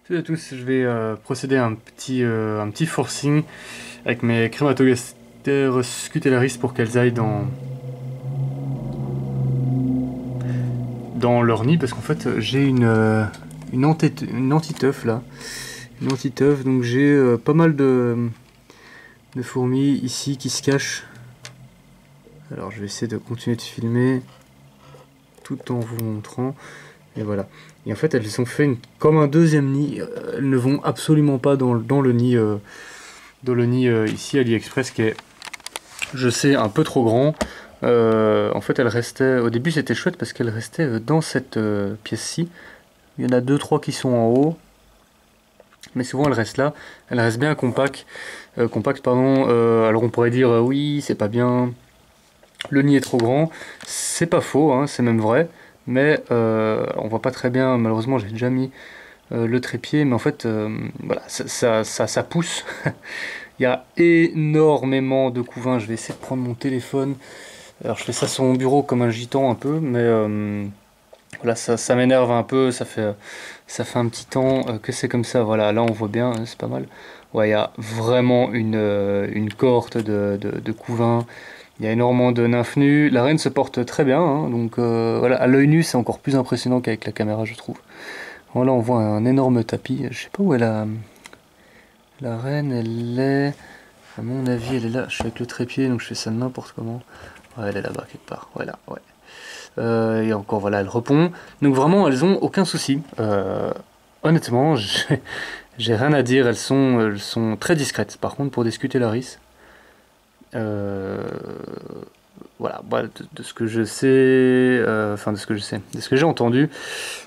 Salut à tous, je vais procéder à un petit forcing avec mes Crématogastères scutellaris pour qu'elles aillent dans leur nid, parce qu'en fait j'ai une antiteuf là, une antiteuf, donc j'ai pas mal de fourmis ici qui se cachent. Alors je vais essayer de continuer de filmer tout en vous montrant, et voilà. Et en fait elles ont fait comme un deuxième nid, elles ne vont absolument pas dans le nid. Dans le nid ici AliExpress qui est, je sais, un peu trop grand. En fait, elle restait. Au début, c'était chouette parce qu'elle restait dans cette pièce-ci. Il y en a deux, trois qui sont en haut, mais souvent elle reste là. Elle reste bien compacte, pardon. Alors on pourrait dire oui, c'est pas bien. Le nid est trop grand. C'est pas faux, hein, c'est même vrai. Mais on voit pas très bien. Malheureusement, j'ai déjà mis le trépied, mais en fait, voilà, ça pousse. Il y a énormément de couvains. Je vais essayer de prendre mon téléphone. Alors je fais ça sur mon bureau comme un gitan un peu, mais voilà, ça m'énerve un peu. Ça fait un petit temps que c'est comme ça. Voilà, là on voit bien, hein, c'est pas mal. Ouais, il y a vraiment une cohorte de couvains. Il y a énormément de nymphes nues. La reine se porte très bien, hein, donc voilà, à l'œil nu c'est encore plus impressionnant qu'avec la caméra, je trouve. Voilà, on voit un énorme tapis. Je sais pas où est la reine, elle est. À mon avis, elle est là. Je suis avec le trépied, donc je fais ça n'importe comment. Ouais, elle est là-bas quelque part. Voilà, ouais. Et encore, voilà, elle repond. Donc vraiment, elles ont aucun souci. Honnêtement, j'ai rien à dire. Elles sont très discrètes. Par contre, pour discuter Laris, euh, voilà, bah, de ce que je sais, enfin de ce que je sais, de ce que j'ai entendu,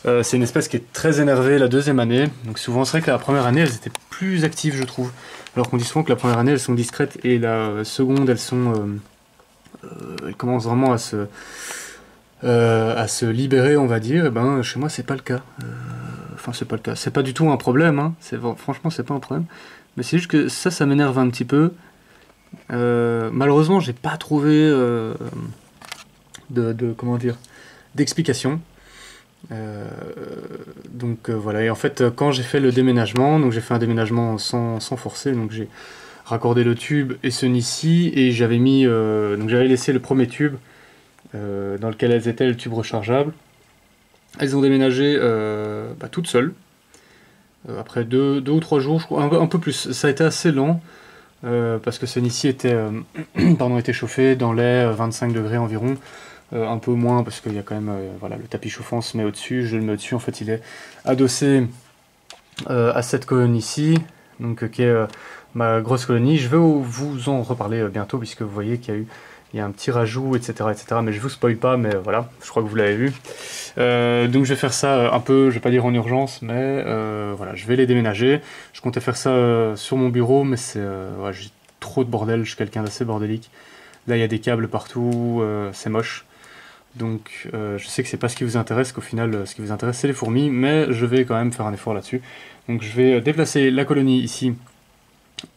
c'est une espèce qui est très énervée la deuxième année. Donc souvent, c'est vrai que la première année, elles étaient plus actives, je trouve. Alors qu'on dit souvent que la première année, elles sont discrètes et la seconde, elles commencent vraiment à se libérer, on va dire. Et ben, chez moi, c'est pas le cas. Enfin, c'est pas le cas. C'est pas du tout un problème. Hein. Franchement, c'est pas un problème. Mais c'est juste que ça m'énerve un petit peu. Malheureusement, j'ai pas trouvé comment dire, d'explication. Euh, donc voilà, et en fait quand j'ai fait le déménagement, donc j'ai fait un déménagement sans forcer, donc j'ai raccordé le tube et ce nid-ci, et donc j'avais laissé le premier tube dans lequel elles étaient, le tube rechargeable. Elles ont déménagé toutes seules, après deux ou trois jours, je crois, un peu plus. Ça a été assez lent, parce que ce nid-ci était, était chauffé dans les 25 degrés environ. Un peu moins parce qu'il y a quand même voilà, le tapis chauffant se met au-dessus, je le mets au-dessus, en fait il est adossé à cette colonne ici, donc qui est ma grosse colonie. Je vais vous en reparler bientôt puisque vous voyez il y a un petit rajout, etc., etc. Mais je vous spoil pas, mais voilà, je crois que vous l'avez vu. Donc je vais faire ça un peu, je vais pas dire en urgence, mais voilà, je vais les déménager. Je comptais faire ça sur mon bureau, mais ouais, j'ai trop de bordel, je suis quelqu'un d'assez bordélique. Là il y a des câbles partout, c'est moche. Donc je sais que c'est pas ce qui vous intéresse, qu'au final ce qui vous intéresse c'est les fourmis, mais je vais quand même faire un effort là-dessus. Donc je vais déplacer la colonie ici,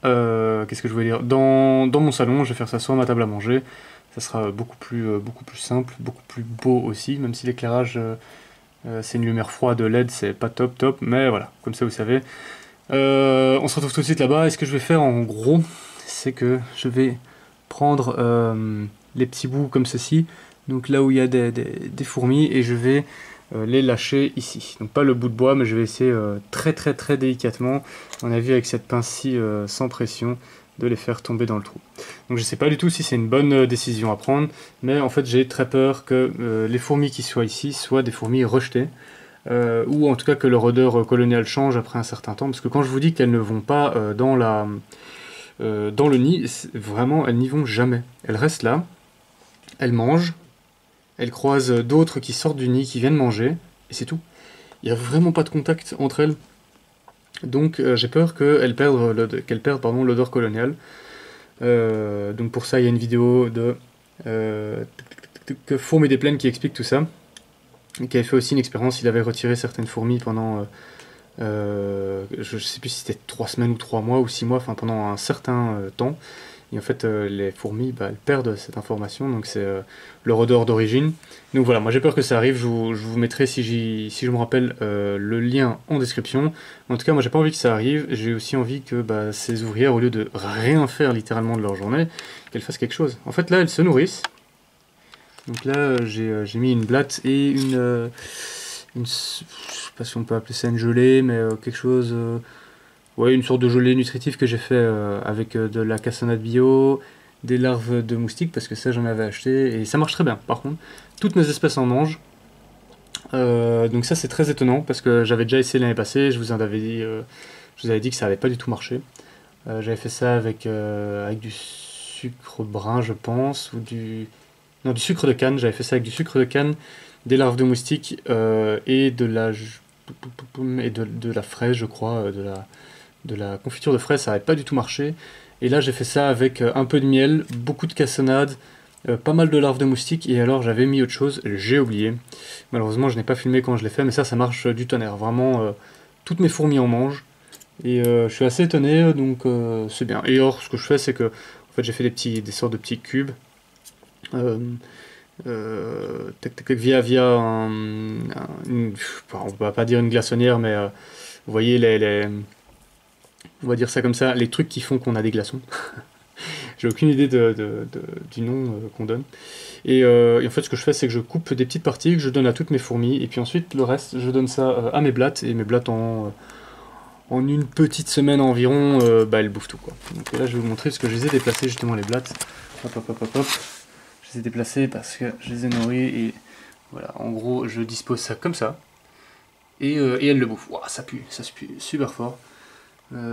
qu'est-ce que je voulais dire, dans mon salon, je vais faire ça sur ma table à manger, ça sera beaucoup plus simple, beaucoup plus beau aussi, même si l'éclairage c'est une lumière froide LED, c'est pas top, mais voilà, comme ça vous savez. On se retrouve tout de suite là-bas, et ce que je vais faire en gros, c'est que je vais prendre les petits bouts comme ceci, donc là où il y a des fourmis, et je vais les lâcher ici. Donc pas le bout de bois, mais je vais essayer très très très délicatement, à mon avis avec cette pince-ci sans pression, de les faire tomber dans le trou. Donc je sais pas du tout si c'est une bonne décision à prendre, mais en fait j'ai très peur que les fourmis qui soient ici soient des fourmis rejetées, ou en tout cas que leur odeur coloniale change après un certain temps, parce que quand je vous dis qu'elles ne vont pas dans le nid, vraiment elles n'y vont jamais. Elles restent là, elles mangent, elles croisent d'autres qui sortent du nid, qui viennent manger, et c'est tout. Il n'y a vraiment pas de contact entre elles. Donc j'ai peur qu'elles perdent l'odeur coloniale. Donc pour ça, il y a une vidéo de Fourmi des Plaines qui explique tout ça. Qui avait fait aussi une expérience, il avait retiré certaines fourmis pendant, je sais plus si c'était 3 semaines ou 3 mois ou 6 mois, enfin pendant un certain temps. Et en fait, les fourmis, bah, elles perdent cette information, donc c'est leur odeur d'origine. Donc voilà, moi j'ai peur que ça arrive, je vous mettrai, si je me rappelle, le lien en description. En tout cas, moi j'ai pas envie que ça arrive, j'ai aussi envie que bah, ces ouvrières, au lieu de rien faire littéralement de leur journée, qu'elles fassent quelque chose. En fait là, elles se nourrissent. Donc là, j'ai mis une blatte et je sais pas si on peut appeler ça une gelée, mais quelque chose... ouais, une sorte de gelée nutritive que j'ai fait avec de la cassonade bio, des larves de moustiques, parce que ça j'en avais acheté, et ça marche très bien par contre. Toutes mes espèces en mangent. Donc ça c'est très étonnant, parce que j'avais déjà essayé l'année passée, je vous avais dit que ça n'avait pas du tout marché. J'avais fait ça avec du sucre brun je pense, ou non, du sucre de canne, j'avais fait ça avec du sucre de canne, des larves de moustiques et de la fraise je crois, de la confiture de fraises, ça n'avait pas du tout marché. Et là j'ai fait ça avec un peu de miel, beaucoup de cassonade, pas mal de larves de moustiques, et alors j'avais mis autre chose, j'ai oublié. Malheureusement je n'ai pas filmé quand je l'ai fait, mais ça marche du tonnerre. Vraiment, toutes mes fourmis en mangent. Et je suis assez étonné, donc c'est bien. Et alors ce que je fais, c'est que en fait, j'ai fait des sortes de petits cubes. Via on va pas dire une glaçonnière, mais vous voyez on va dire ça comme ça, les trucs qui font qu'on a des glaçons. J'ai aucune idée du nom qu'on donne. Et en fait, ce que je fais, c'est que je coupe des petites parties que je donne à toutes mes fourmis, et puis ensuite, le reste, je donne ça à mes blattes, et mes blattes en une petite semaine environ, bah, elles bouffent tout, quoi. Donc là, je vais vous montrer, parce que je les ai déplacées, justement, les blattes. Hop, hop, hop, hop, hop. Je les ai déplacées parce que je les ai nourries, et voilà, en gros, je dispose ça comme ça, et elles le bouffent. Wow, ça pue super fort.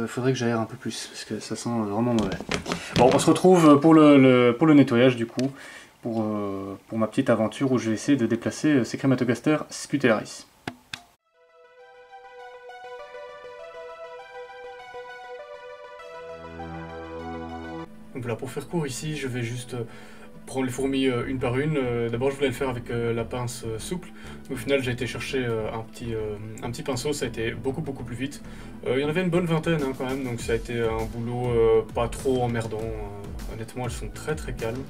Faudrait que j'aère un peu plus, parce que ça sent vraiment mauvais. Bon, on se retrouve pour le nettoyage, du coup, pour ma petite aventure où je vais essayer de déplacer ces Crématogaster scutellaris. Donc voilà, pour faire court ici, je vais juste prendre les fourmis une par une. D'abord je voulais le faire avec la pince souple. Au final j'ai été chercher un petit pinceau, ça a été beaucoup plus vite. Il y en avait une bonne vingtaine quand même, donc ça a été un boulot pas trop emmerdant. Honnêtement elles sont très calmes.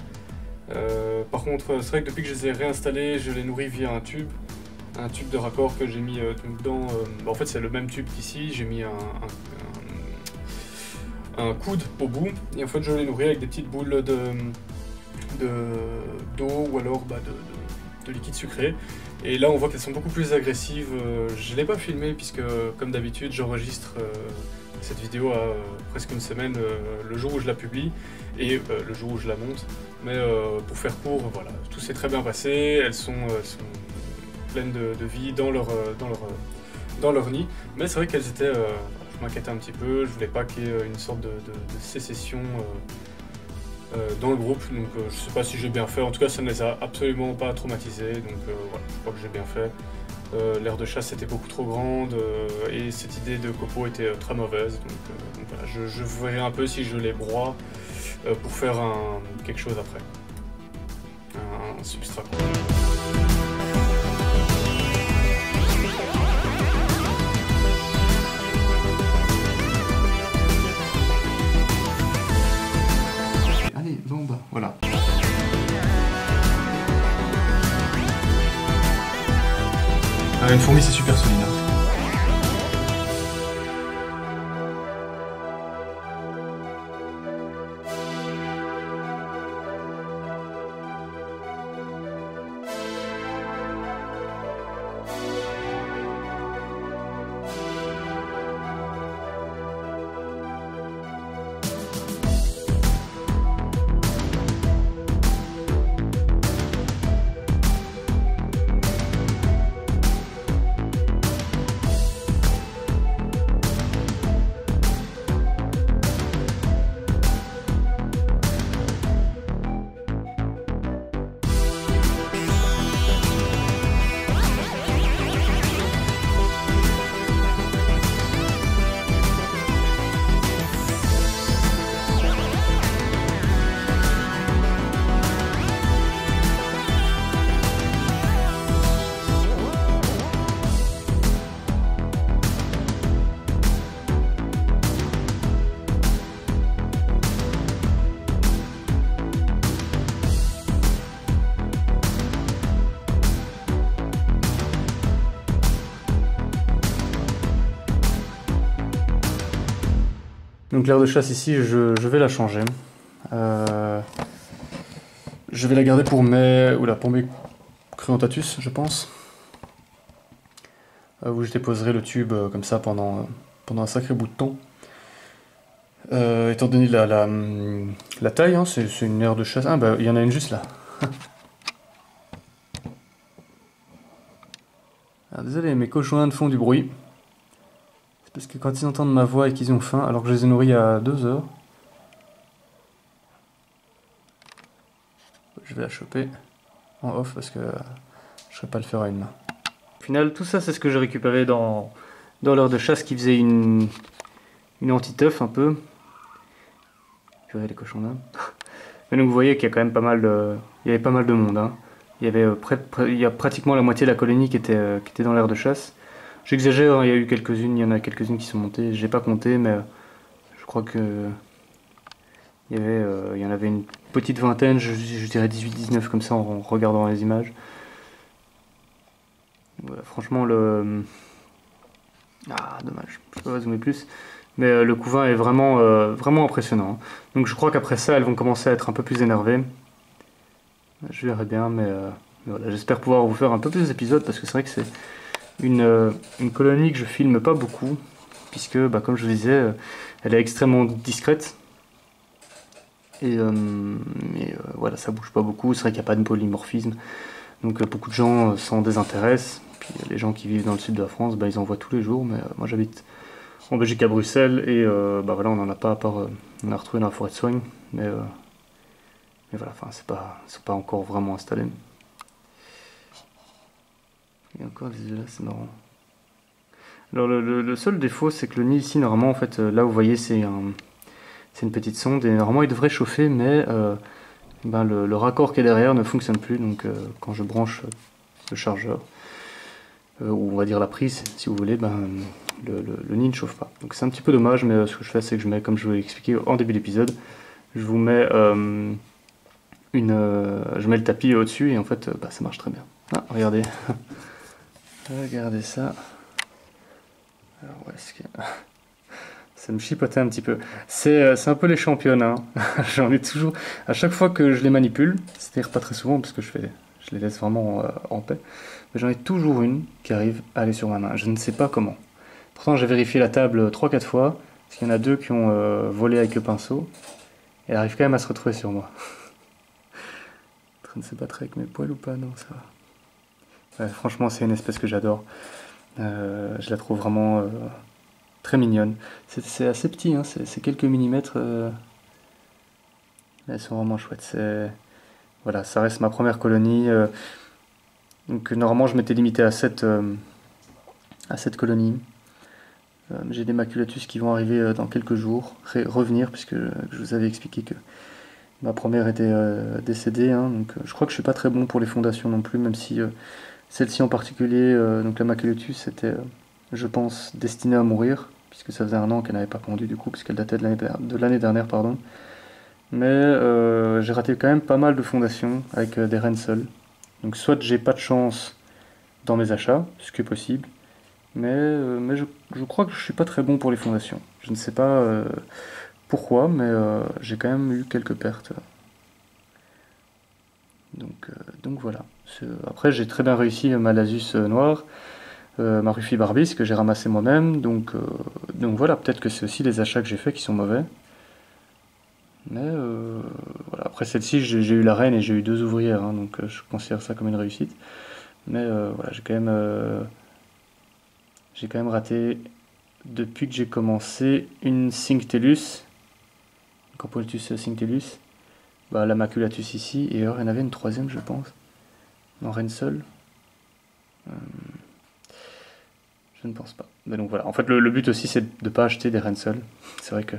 Par contre c'est vrai que depuis que je les ai réinstallées, je les nourris via un tube de raccord que j'ai mis dedans. En fait c'est le même tube qu'ici, j'ai mis un coude au bout, et en fait je les nourris avec des petites boules d'eau ou alors de liquide sucré. Et là on voit qu'elles sont beaucoup plus agressives. Je ne l'ai pas filmé puisque comme d'habitude j'enregistre cette vidéo à presque une semaine, le jour où je la publie et le jour où je la monte. Mais pour faire court, voilà, tout s'est très bien passé. Elles sont pleines de vie dans leur nid. Mais c'est vrai qu'elles étaient... je m'inquiétais un petit peu, je voulais pas qu'il y ait une sorte de sécession dans le groupe, donc je sais pas si j'ai bien fait. En tout cas ça ne les a absolument pas traumatisés, donc voilà, je crois que j'ai bien fait. L'aire de chasse était beaucoup trop grande et cette idée de copeaux était très mauvaise, donc voilà, je verrai un peu si je les broie pour faire quelque chose après, un substrat. Allez, bon bah voilà. Une fourmi c'est super solide. Donc l'aire de chasse ici, je vais la changer. Je vais la garder pour mes Cruentatus, je pense. Où je déposerai le tube comme ça pendant un sacré bout de temps. Étant donné la taille, hein, c'est une aire de chasse. Ah bah il y en a une juste là. Alors, désolé, mes cochons font du bruit. C'est parce que quand ils entendent ma voix et qu'ils ont faim, alors que je les ai nourris à 2 heures. Je vais la choper en off parce que je ne saurais pas le faire à une main. Au final, tout ça, c'est ce que j'ai récupéré dans l'heure de chasse qui faisait une anti-teuf un peu. Purée, les cochons d'Inde. Mais donc vous voyez qu'il y a quand même pas mal de monde. Hein. Il y a pratiquement la moitié de la colonie qui était dans l'aire de chasse. J'exagère, hein, il y en a quelques-unes qui sont montées. J'ai pas compté, mais je crois que il y en avait une petite vingtaine, je dirais 18-19 comme ça en regardant les images. Voilà, franchement dommage, je peux pas zoomer plus. Mais le couvain est vraiment impressionnant. Donc je crois qu'après ça, elles vont commencer à être un peu plus énervées. Je verrai bien, mais voilà, j'espère pouvoir vous faire un peu plus d'épisodes parce que c'est vrai que c'est une colonie que je filme pas beaucoup. Puisque, comme je vous disais, elle est extrêmement discrète. Et voilà, ça bouge pas beaucoup. C'est vrai qu'il n'y a pas de polymorphisme. Donc beaucoup de gens s'en désintéressent. Puis les gens qui vivent dans le sud de la France, ils en voient tous les jours. Mais moi j'habite en Belgique à Bruxelles et voilà, on n'en a pas à part on a retrouvé dans la forêt de Soignes, mais voilà, enfin c'est pas encore vraiment installé. Il y a encore des œufs là, c'est marrant. Alors le seul défaut, c'est que le nid ici, normalement, en fait, là vous voyez, c'est une petite sonde et normalement il devrait chauffer, mais le raccord qui est derrière ne fonctionne plus. Donc quand je branche le chargeur, ou on va dire la prise, si vous voulez, le nid ne chauffe pas. Donc c'est un petit peu dommage, mais ce que je fais, c'est que je mets, comme je vous l'ai expliqué en début d'épisode, je vous mets je mets le tapis au-dessus et en fait ça marche très bien. Ah, regardez. Regardez ça. Alors où est-ce que... Ça me chipotait un petit peu. C'est un peu les championnes. Hein. J'en ai toujours... À chaque fois que je les manipule, c'est-à-dire pas très souvent parce que je les laisse vraiment en paix, mais j'en ai toujours une qui arrive à aller sur ma main. Je ne sais pas comment. Pourtant j'ai vérifié la table 3-4 fois, parce qu'il y en a 2 qui ont volé avec le pinceau. Et elle arrive quand même à se retrouver sur moi. En train de se battre avec mes poils ou pas? Non, ça va. Ouais, franchement c'est une espèce que j'adore. Je la trouve vraiment très mignonne. C'est assez petit, hein, c'est quelques millimètres. Mais elles sont vraiment chouettes. Voilà, ça reste ma première colonie. Donc normalement je m'étais limité à 7 colonies. J'ai des maculatus qui vont arriver dans quelques jours, revenir, puisque je vous avais expliqué que ma première était décédée. Hein, donc je crois que je suis pas très bon pour les fondations non plus, même si celle-ci en particulier, donc la maculatus, était, je pense, destinée à mourir, puisque ça faisait 1 an qu'elle n'avait pas pondu du coup, puisqu'elle datait de l'année dernière, pardon. Mais j'ai raté quand même pas mal de fondations avec des reines seules. Donc soit j'ai pas de chance dans mes achats, ce qui est possible, mais je crois que je suis pas très bon pour les fondations. Je ne sais pas pourquoi, mais j'ai quand même eu quelques pertes. Donc voilà. Après j'ai très bien réussi ma Lasus noire, ma Rufi Barbis que j'ai ramassé moi-même, donc voilà, peut-être que c'est aussi les achats que j'ai faits qui sont mauvais. Mais voilà. Après celle-ci, j'ai eu la reine et j'ai eu 2 ouvrières, hein, donc je considère ça comme une réussite. Mais voilà, j'ai quand même raté, depuis que j'ai commencé, une Cinctellus, Corporatus Cinctellus, la Maculatus ici, et alors il y en avait une 3e, je pense, en reine seule. Je ne pense pas. Mais donc voilà, en fait le but aussi c'est de ne pas acheter des reines seules. C'est vrai que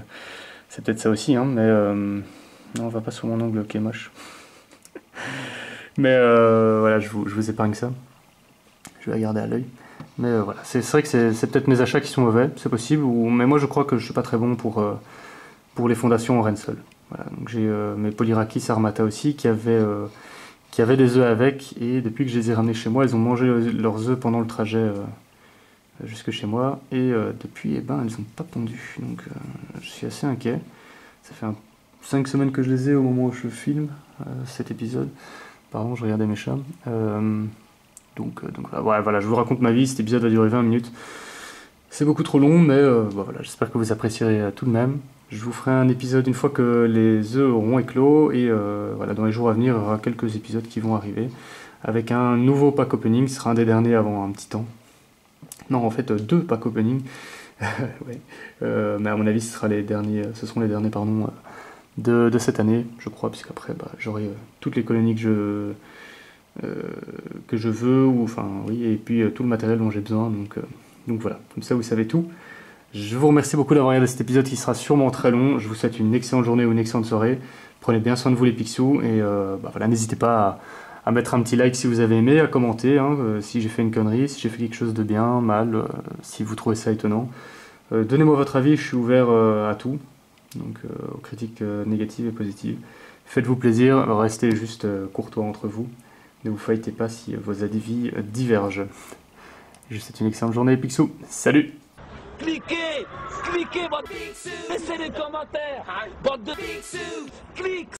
c'est peut-être ça aussi, hein, mais non, on va pas sur mon ongle qui est moche. Mais voilà, je vous épargne ça. Je vais la garder à l'œil. Mais voilà, c'est vrai que c'est peut-être mes achats qui sont mauvais, c'est possible. Mais moi je crois que je suis pas très bon pour les fondations en reine seule. Voilà, donc j'ai mes Polyrakis Armata aussi qui avaient des œufs avec, et depuis que je les ai ramenés chez moi, elles ont mangé leurs œufs pendant le trajet jusque chez moi, et depuis, eh ben, elles n'ont pas pondu, donc je suis assez inquiet. Ça fait 5 semaines que je les ai au moment où je filme cet épisode. Pardon, je regardais mes chats. Donc voilà, je vous raconte ma vie, cet épisode va durer 20 minutes. C'est beaucoup trop long, mais voilà, j'espère que vous apprécierez tout de même. Je vous ferai un épisode une fois que les œufs auront éclos, et voilà, dans les jours à venir, il y aura quelques épisodes qui vont arriver, avec un nouveau pack opening, ce sera un des derniers avant un petit temps. Non, en fait, 2 pack opening, ouais. Mais à mon avis, ce seront les derniers de cette année, je crois, puisqu'après, j'aurai toutes les colonies que je veux, ou enfin, oui, et puis tout le matériel dont j'ai besoin, donc voilà, comme ça vous savez tout. Je vous remercie beaucoup d'avoir regardé cet épisode qui sera sûrement très long. Je vous souhaite une excellente journée ou une excellente soirée. Prenez bien soin de vous les Picsou, et voilà, n'hésitez pas à mettre un petit like si vous avez aimé, à commenter si j'ai fait une connerie, si j'ai fait quelque chose de bien, mal, si vous trouvez ça étonnant. Donnez-moi votre avis, je suis ouvert à tout, donc aux critiques négatives et positives. Faites-vous plaisir, restez juste courtois entre vous. Ne vous fightez pas si vos avis divergent. Je vous souhaite une excellente journée, Picsou. Salut! Cliquez, bande de... Laissez des commentaires, bande de... Clique.